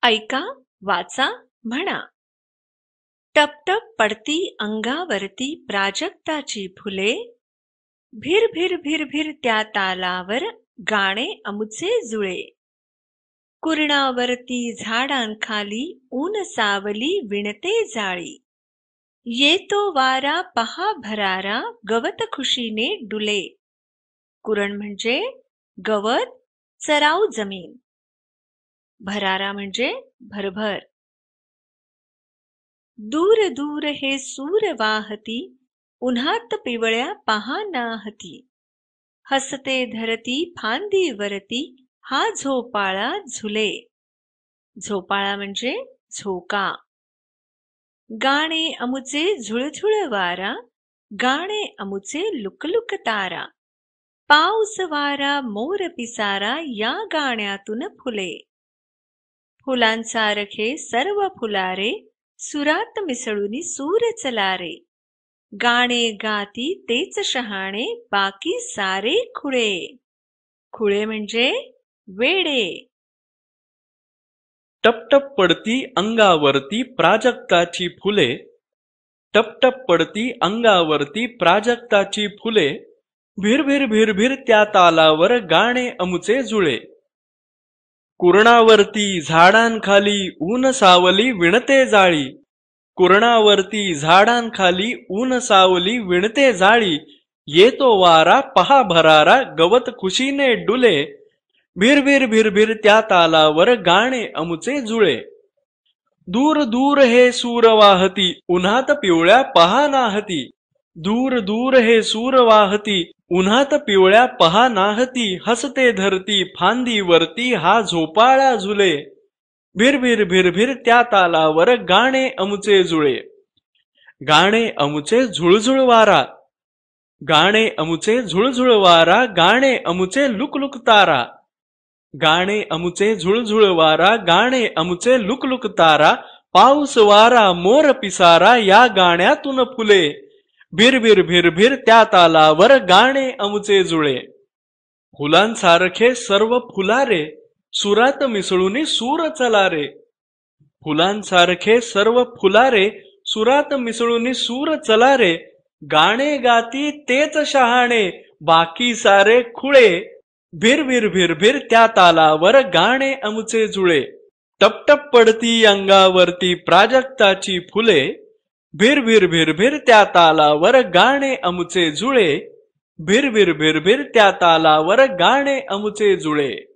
ऐका, वाचा, म्हणा. टपटप पडती अंगावरती प्राजक्ताची फुले, भिर भिर भिर भिर त्या तालावर गाणे अमुचे जुळे. कुरणावरती झाडांखाली ऊन सावली विणते जाळी, येतो वारा पहा भरारा गवत खुशीने डुले. कुरण म्हणजे गवत, चराऊ जमीन. भरारा म्हणजे भरभर. दूर दूर हे सूर वाहती, उन्हात पिवळ्या पहा नाहती. हसते धरती फांदीवरती, हा झोपाळा झुले. झोपाळा म्हणजे झोका. गाणे अमुचे झुळझुळ वारा, गाणे अमुचे लुकलुक तारा. पाऊस वारा मोर पिसारा, या गाण्यातून फुले. फुलांसारखे सर्व फुलारे, सुरात मिसळून सूर चलारे. गाणे गाती तेच शहाणे, बाकी सारे खुळे. खुळे म्हणजे वेडे. टपटप पडती अंगावरती प्राजक्ताची फुले, टपटप पडती अंगावरती प्राजक्ताची फुले. भिरभिर भिरभिर त्या तालावर गाणे अमुचे जुळे. कुरणावरती झाडांखाली ऊन सावली विणते जाळी, कुरणावरती झाडांखाली ऊन सावली विणते जाळी. येतो वारा पहा भरारा गवत खुशीने डुले. भिरभिर भिरभिर त्या तालावर गाणे अमुचे जुळे. दूर दूर हे सूर वाहती, उन्हात पिवळ्या पहा नाहती. दूर दूर हे सूर वाहती, उन्हात पिवळ्या पहा नाहती. हसते धरती फांदीवरती, हा झोपाळा झुले. भिरभिर भिरभिर त्या तालावर गाणे अमुचे जुळे. गाणे अमुचे झुळझुळ वारा, गाणे अमुचे झुळझुळ वारा. गाणे अमुचे लुकलुक तारा, गाणे अमुचे झुळझुळ वारा. गाणे अमुचे लुकलुक तारा. पाऊस वारा मोर पिसारा, या गाण्यातून फुले. भिरभिर भिरभिर त्या तालावर गाणे अमुचे जुळे. फुलांसारखे सर्व फुलारे, सुरात मिसळून सूर चलारे. फुलांसारखे सर्व फुलारे, सुरात मिसळून सूर चलारे. गाणे गाती तेच शहाणे, बाकी सारे खुळे. भिरभिर भिरभिर त्या तालावर गाणे अमुचे जुळे. टपटप पडती अंगावरती प्राजक्ताची फुले, भिरभिर भिरभिर त्या तालावर गाणे अमुचे जुळे. भिरभिर भिरभिर त्या तालावर गाणे अमुचे जुळे.